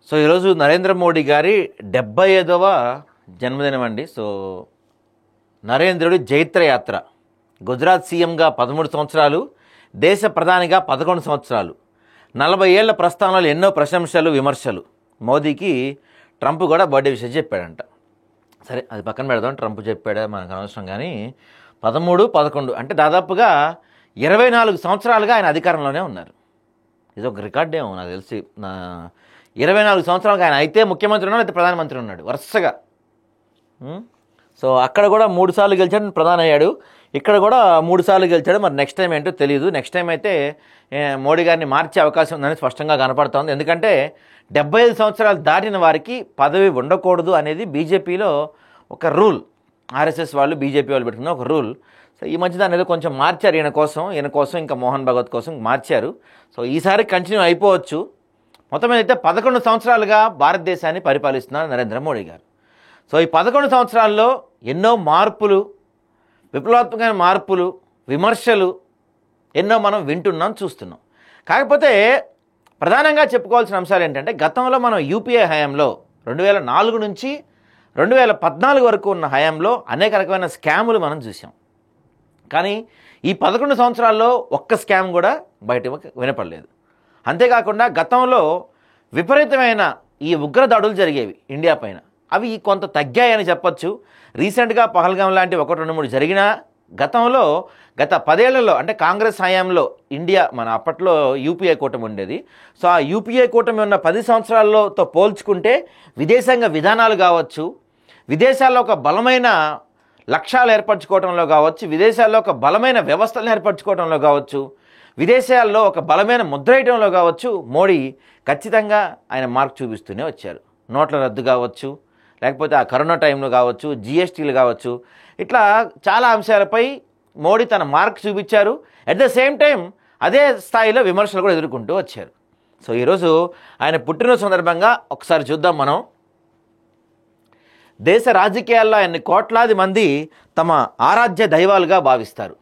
So ఈరోజు నరేంద్ర మోడీ గారి 75వ జన్మదినం అండి. సో నరేంద్రుడి జైత్రయాత్ర. గుజరాత్ సీఎంగా 13 సంవత్సరాలు, దేశ ప్రధానిగా 11 సంవత్సరాలు, 40 ఏళ్ల ప్రస్థానంలో ఎన్నో ప్రశంసలు, విమర్శలు. మోదీకి ట్రంప్ కూడా బర్త్డే విషయం చెప్పాడంట. సరే, అది పక్కన పెడదాం, ట్రంప్ చెప్పాడా మనకు అనవసరం. కానీ 13, 11 అంటే దాదాపుగా 24 సంవత్సరాలుగా ఆయన అధికారంలోనే ఉన్నారు. ఇది ఒక రికార్డ్ ఏమో నాకు తెలిసి. 24 సంవత్సరాలుగా ఆయన అయితే ముఖ్యమంత్రి ఉన్నాడు, అయితే ప్రధానమంత్రి ఉన్నాడు వరుసగా. సో అక్కడ కూడా 3 సార్లు గెలిచాడు, ప్రధాని అయ్యాడు. ఇక్కడ కూడా 3 సార్లు గెలిచాడు. మరి నెక్స్ట్ టైం ఏంటో తెలియదు. నెక్స్ట్ టైం అయితే మోడీ గారిని మార్చే అవకాశం ఉందని స్పష్టంగా కనపడుతోంది. ఎందుకంటే 75 సంవత్సరాలు దాటిన వారికి పదవి ఉండకూడదు అనేది బీజేపీలో ఒక రూల్. ఆర్ఎస్ఎస్ వాళ్ళు, బీజేపీ వాళ్ళు పెట్టుకున్న ఒక రూల్. సో ఈ మధ్య దాని ఏదో కొంచెం మార్చారు ఈయన కోసం, ఇంకా మోహన్ భగవత్ కోసం మార్చారు. సో ఈసారి కంటిన్యూ అయిపోవచ్చు. మొత్తం అయితే 11 సంవత్సరాలుగా భారతదేశాన్ని పరిపాలిస్తున్నారు నరేంద్ర మోడీ గారు. సో ఈ 11 సంవత్సరాల్లో ఎన్నో మార్పులు, విప్లవాత్మకమైన మార్పులు, విమర్శలు ఎన్నో మనం వింటున్నాం, చూస్తున్నాం. కాకపోతే ప్రధానంగా చెప్పుకోవాల్సిన అంశాలు ఏంటంటే, గతంలో మనం యూపీఏ హయాంలో 2004 నుంచి 2014 వరకు ఉన్న హయాంలో అనేక రకమైన స్కాములు మనం చూసాం. కానీ ఈ 11 సంవత్సరాల్లో ఒక్క స్కామ్ కూడా బయట వినపడలేదు. అంతేకాకుండా గతంలో విపరీతమైన ఈ ఉగ్రదాడులు జరిగేవి ఇండియా పైన, అవి కొంత తగ్గాయని చెప్పొచ్చు. రీసెంట్గా పహల్గాం లాంటి 1-2-3 జరిగినా గతంలో గత 10 ఏళ్లలో అంటే కాంగ్రెస్ హయాంలో ఇండియా, మన అప్పట్లో యూపీఏ కూటమి ఉండేది. సో ఆ యూపీఏ కూటమి ఉన్న 10 సంవత్సరాలతో పోల్చుకుంటే విదేశాంగ విధానాలు కావచ్చు, విదేశాల్లో ఒక బలమైన లక్ష్యాలు ఏర్పరచుకోవడంలో కావచ్చు, విదేశాల్లో ఒక బలమైన వ్యవస్థలను ఏర్పరచుకోవడంలో కావచ్చు, విదేశాల్లో ఒక బలమైన ముద్ర వేయడంలో కావచ్చు, మోడీ ఖచ్చితంగా ఆయన మార్క్ చూపిస్తూనే వచ్చారు. నోట్ల రద్దు కావచ్చు, లేకపోతే ఆ కరోనా టైంలో కావచ్చు, జిఎస్టీలు కావచ్చు, ఇట్లా చాలా అంశాలపై మోడీ తన మార్క్ చూపించారు. అట్ ద సేమ్ టైం అదే స్థాయిలో విమర్శలు కూడా ఎదుర్కొంటూ వచ్చారు. సో ఈరోజు ఆయన పుట్టినరోజు సందర్భంగా ఒకసారి చూద్దాం మనం. దేశ రాజకీయాల్లో ఆయన్ని కోట్లాది మంది తమ ఆరాధ్య దైవాలుగా భావిస్తారు.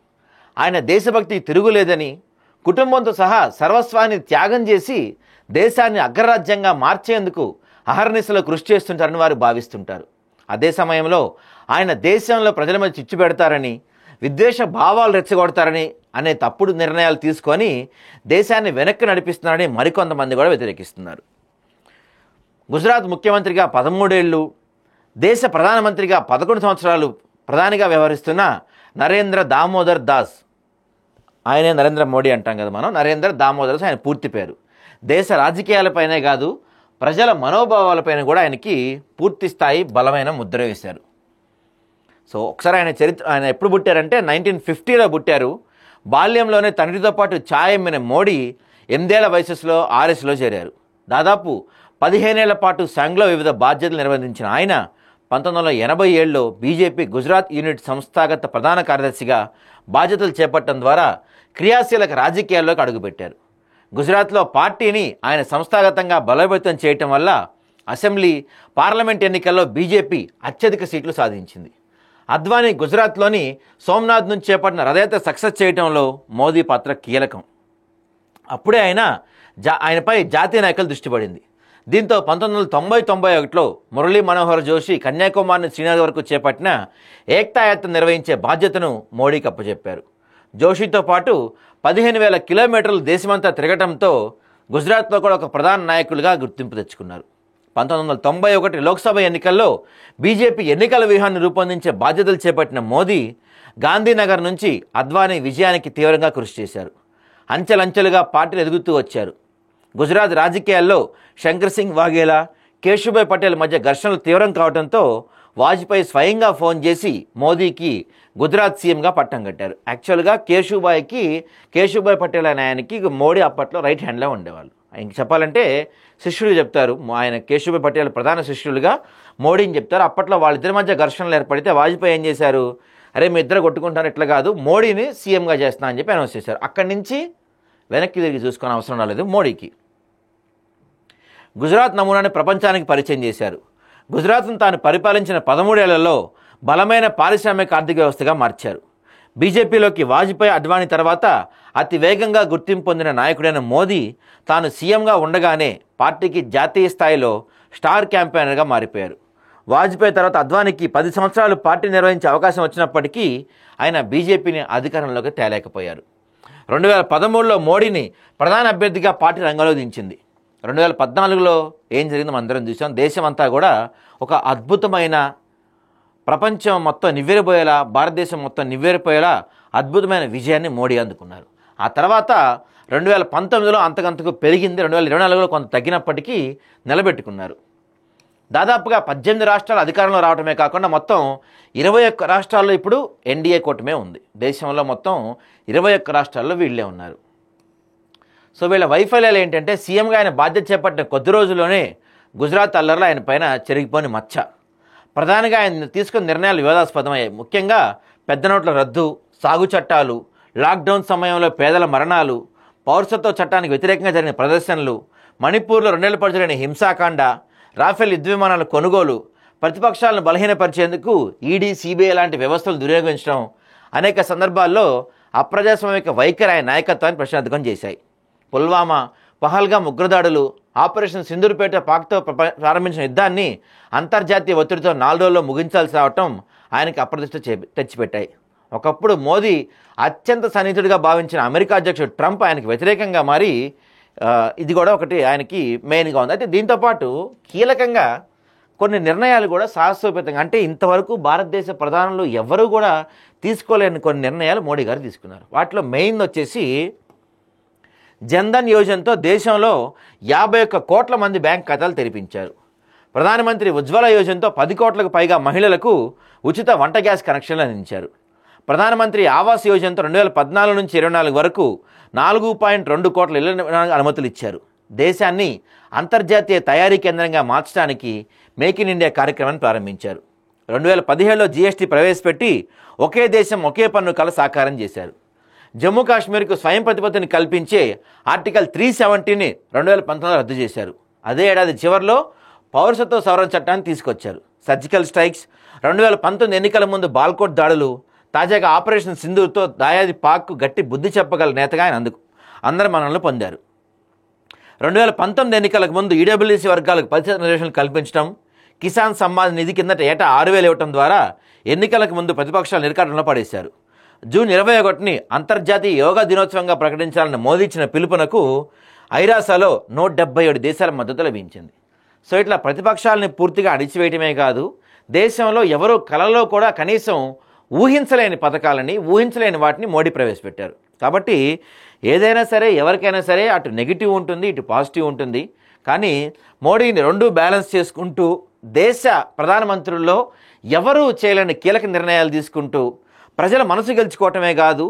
ఆయన దేశభక్తి తిరుగులేదని, కుటుంబంతో సహా సర్వస్వాన్ని త్యాగం చేసి దేశాన్ని అగ్రరాజ్యంగా మార్చేందుకు అహర్నిశలో కృషి చేస్తుంటారని వారు భావిస్తుంటారు. అదే సమయంలో ఆయన దేశంలో ప్రజల మధ్య చిచ్చు పెడతారని, విద్వేష భావాలు రెచ్చగొడతారని అనే తప్పుడు నిర్ణయాలు తీసుకొని దేశాన్ని వెనక్కి నడిపిస్తున్నారని మరికొంతమంది కూడా వ్యతిరేకిస్తున్నారు. గుజరాత్ ముఖ్యమంత్రిగా 13 ఏళ్ళు, దేశ ప్రధానమంత్రిగా 11 సంవత్సరాలు ప్రధానిగా వ్యవహరిస్తున్న నరేంద్ర దామోదర్ దాస్, ఆయనే నరేంద్ర మోడీ అంటాం కదా మనం, నరేంద్ర దామోదర్ దాస్ ఆయన పూర్తి పేరు. దేశ రాజకీయాలపైనే కాదు, ప్రజల మనోభావాలపైన కూడా ఆయనకి పూర్తి స్థాయి బలమైన ముద్ర వేశారు. సో ఒకసారి ఆయన ఎప్పుడు పుట్టారంటే 1950లో పుట్టారు. బాల్యంలోనే తండ్రితో పాటు ఛాయ్ అమ్మిన మోడీ 8 ఏళ్ల వయసులో ఆర్ఎస్లో చేరారు. దాదాపు 15 ఏళ్ల పాటు సంఘ్లో వివిధ బాధ్యతలు నిర్వహించిన ఆయన 1987లో బీజేపీ గుజరాత్ యూనిట్ సంస్థాగత ప్రధాన కార్యదర్శిగా బాధ్యతలు చేపట్టడం ద్వారా క్రియాశీలక రాజకీయాల్లోకి అడుగుపెట్టారు. గుజరాత్లో పార్టీని ఆయన సంస్థాగతంగా బలోపేతం చేయటం వల్ల అసెంబ్లీ, పార్లమెంట్ ఎన్నికల్లో బీజేపీ అత్యధిక సీట్లు సాధించింది. అద్వానీ గుజరాత్లోని సోమనాథ్ నుంచి చేపట్టిన రథయాత్ర సక్సెస్ చేయడంలో మోదీ పాత్ర కీలకం. అప్పుడే ఆయనపై జాతీయ నాయకుల దృష్టి పడింది. దీంతో 1990-91లో మురళీ మనోహర్ జోషి కన్యాకుమారి నుంచి శ్రీనగర్ వరకు చేపట్టిన ఏక్తా యాత్ర నిర్వహించే బాధ్యతను మోడీకి అప్పచెప్పారు. జోషితో పాటు 15,000 కిలోమీటర్లు దేశమంతా తిరగటంతో గుజరాత్లో కూడా ఒక ప్రధాన నాయకులుగా గుర్తింపు తెచ్చుకున్నారు. 1991 లోక్సభ ఎన్నికల్లో బీజేపీ ఎన్నికల వ్యూహాన్ని రూపొందించే బాధ్యతలు చేపట్టిన మోదీ గాంధీనగర్ నుంచి అద్వానీ విజయానికి తీవ్రంగా కృషి చేశారు. అంచెలంచెలుగా పార్టీలు ఎదుగుతూ వచ్చారు. గుజరాత్ రాజకీయాల్లో శంకర్ సింగ్ వాఘేలా, కేశుభాయ్ పటేల్ మధ్య ఘర్షణలు తీవ్రం కావడంతో వాజ్పేయి స్వయంగా ఫోన్ చేసి మోదీకి గుజరాత్ సీఎంగా పట్టం కట్టారు. యాక్చువల్గా కేశుభాయ్ పటేల్ అనే ఆయనకి మోడీ అప్పట్లో రైట్ హ్యాండ్లో ఉండేవాళ్ళు. ఇంక చెప్పాలంటే శిష్యులు చెప్తారు, ఆయన కేశుభాయ్ పటేల్ ప్రధాన శిష్యులుగా మోడీని చెప్తారు. అప్పట్లో వాళ్ళిద్దరి మధ్య ఘర్షణలు ఏర్పడితే వాజ్పేయి ఏం చేశారు, అరే మీ ఇద్దరు కొట్టుకుంటారు, ఇట్లా కాదు, మోడీని సీఎంగా చేస్తున్నా అని చెప్పి అనౌన్స్ చేశారు. అక్కడి నుంచి వెనక్కి తిరిగి చూసుకునే అవసరం రాలేదు మోడీకి. గుజరాత్ నమూనాని ప్రపంచానికి పరిచయం చేశారు. గుజరాత్ను తాను పరిపాలించిన 13 ఏళ్లలో బలమైన పారిశ్రామిక ఆర్థిక వ్యవస్థగా మార్చారు. బీజేపీలోకి వాజ్పేయి, అద్వానీ తర్వాత అతి వేగంగా గుర్తింపు పొందిన నాయకుడైన మోదీ తాను సీఎంగా ఉండగానే పార్టీకి జాతీయ స్థాయిలో స్టార్ క్యాంపెయినర్గా మారిపోయారు. వాజ్పేయి తర్వాత అద్వానీకి 10 సంవత్సరాలు పార్టీ నిర్వహించే అవకాశం వచ్చినప్పటికీ ఆయన బీజేపీని అధికారంలోకి తేలేకపోయారు. 2013లో మోడీని ప్రధాన అభ్యర్థిగా పార్టీ రంగంలో దించింది. 2014లో ఏం జరిగిందో అందరం చూసాం. దేశం అంతా కూడా ఒక అద్భుతమైన, ప్రపంచం మొత్తం నివ్వెరపోయేలా, భారతదేశం మొత్తం నివ్వెరపోయేలా అద్భుతమైన విజయాన్ని మోడీ అందుకున్నారు. ఆ తర్వాత 2019లో అంతకంతకు పెరిగింది. 2024లో కొంత తగ్గినప్పటికీ నిలబెట్టుకున్నారు. దాదాపుగా 18 రాష్ట్రాలు అధికారంలో రావడమే కాకుండా మొత్తం 21 రాష్ట్రాల్లో ఇప్పుడు ఎన్డీఏ కూటమే ఉంది. దేశంలో మొత్తం 21 రాష్ట్రాల్లో వీళ్ళే ఉన్నారు. సో వీళ్ళ వైఫల్యాలు ఏంటంటే, సీఎంగా ఆయన బాధ్యత చేపట్టిన కొద్ది రోజుల్లోనే గుజరాత్ అల్లర్లో ఆయన పైన చెరిగిపోని మచ్చ. ప్రధానంగా ఆయన తీసుకున్న నిర్ణయాలు వివాదాస్పదమయ్యాయి. ముఖ్యంగా పెద్ద నోట్ల రద్దు, సాగు చట్టాలు, లాక్డౌన్ సమయంలో పేదల మరణాలు, పౌరసత్వ చట్టానికి వ్యతిరేకంగా జరిగిన ప్రదర్శనలు, మణిపూర్లో 2 ఏళ్ల పాటు జరిగిన హింసాకాండ, రాఫెల్ యుద్ధ విమానాల కొనుగోలు, ప్రతిపక్షాలను బలహీనపరిచేందుకు ఈడీ, సిబిఐ లాంటి వ్యవస్థలు దుర్యోగించడం అనేక సందర్భాల్లో అప్రజాస్వామిక వైఖరి ఆయన నాయకత్వాన్ని ప్రశ్నార్థకం చేశాయి. పుల్వామా, పహల్గామ్ ఉగ్రదాడులు, ఆపరేషన్ సింధూర్పేట పాక్తో ప్రారంభించిన యుద్ధాన్ని అంతర్జాతీయ ఒత్తిడితో 4 రోజుల్లో ముగించాల్సి రావటం ఆయనకి అప్రతిష్ట తెచ్చిపెట్టాయి. ఒకప్పుడు మోదీ అత్యంత సన్నిహితుడిగా భావించిన అమెరికా అధ్యక్షుడు ట్రంప్ ఆయనకి వ్యతిరేకంగా మారి ఇది కూడా ఒకటి ఆయనకి మెయిన్గా ఉంది. అయితే దీంతోపాటు కీలకంగా కొన్ని నిర్ణయాలు కూడా సాహసోపేతంగా, అంటే ఇంతవరకు భారతదేశ ప్రధానులు ఎవరు కూడా తీసుకోలేని కొన్ని నిర్ణయాలు మోడీ గారు తీసుకున్నారు. వాటిలో మెయిన్ వచ్చేసి జన్ధన్ యోజనతో దేశంలో 51 కోట్ల మంది బ్యాంక్ ఖాతాలు తెరిపించారు. ప్రధానమంత్రి ఉజ్వల యోజనతో 10 కోట్లకు పైగా మహిళలకు ఉచిత వంట గ్యాస్ కనెక్షన్లు అందించారు. ప్రధానమంత్రి ఆవాస్ యోజనతో 2014 నుంచి 24 వరకు 4.2 కోట్ల ఇళ్ల అనుమతులు ఇచ్చారు. దేశాన్ని అంతర్జాతీయ తయారీ కేంద్రంగా మార్చడానికి మేక్ ఇన్ ఇండియా కార్యక్రమాన్ని ప్రారంభించారు. 2017లో జీఎస్టీ ప్రవేశపెట్టి ఒకే దేశం ఒకే పన్ను కల సాకారం చేశారు. జమ్మూ కాశ్మీర్కు స్వయం ప్రతిపత్తిని కల్పించే ఆర్టికల్ 370ని 2019లో రద్దు చేశారు. అదే ఏడాది చివరిలో పౌరసత్వ సవరణ చట్టాన్ని తీసుకొచ్చారు. సర్జికల్ స్ట్రైక్స్, 2019 ఎన్నికల ముందు బాల్కోట్ దాడులు, తాజాగా ఆపరేషన్ సింధూర్తో దాయాది పాక్కు గట్టి బుద్ధి చెప్పగల నేతగా ఆయన అందరి మన్ననలు పొందారు. 2019 ఎన్నికలకు ముందు ఈడబ్ల్యూసీ వర్గాలకు 10% రిజర్వేషన్లు కల్పించడం, కిసాన్ సమ్మాన్ నిధి కిందట ఏటా 6,000 ఇవ్వడం ద్వారా ఎన్నికలకు ముందు ప్రతిపక్షాలు నిరకాటంలో పడేశారు. జూన్ 21ని అంతర్జాతీయ యోగా దినోత్సవంగా ప్రకటించాలని మోదీ ఇచ్చిన పిలుపునకు ఐరాసాలో 177 దేశాల మద్దతు లభించింది. సో ఇట్లా ప్రతిపక్షాలని పూర్తిగా అణిచివేయటమే కాదు, దేశంలో ఎవరో కలలో కూడా కనీసం ఊహించలేని పథకాలని, ఊహించలేని వాటిని మోడీ ప్రవేశపెట్టారు. కాబట్టి ఏదైనా సరే, ఎవరికైనా సరే అటు నెగిటివ్ ఉంటుంది, ఇటు పాజిటివ్ ఉంటుంది. కానీ మోడీని రెండు బ్యాలెన్స్ చేసుకుంటూ దేశ ప్రధానమంత్రుల్లో ఎవరూ చేయలేని కీలక నిర్ణయాలు తీసుకుంటూ ప్రజల మనసు గెలుచుకోవటమే కాదు,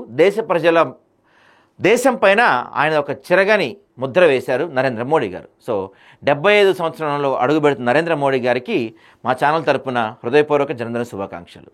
దేశం పైన ఆయన ఒక చిరగని ముద్ర వేశారు నరేంద్ర మోడీ గారు. సో 75 సంవత్సరంలో అడుగుపెడుతున్న నరేంద్ర మోడీ గారికి మా ఛానల్ తరపున హృదయపూర్వక జన్మదిన శుభాకాంక్షలు.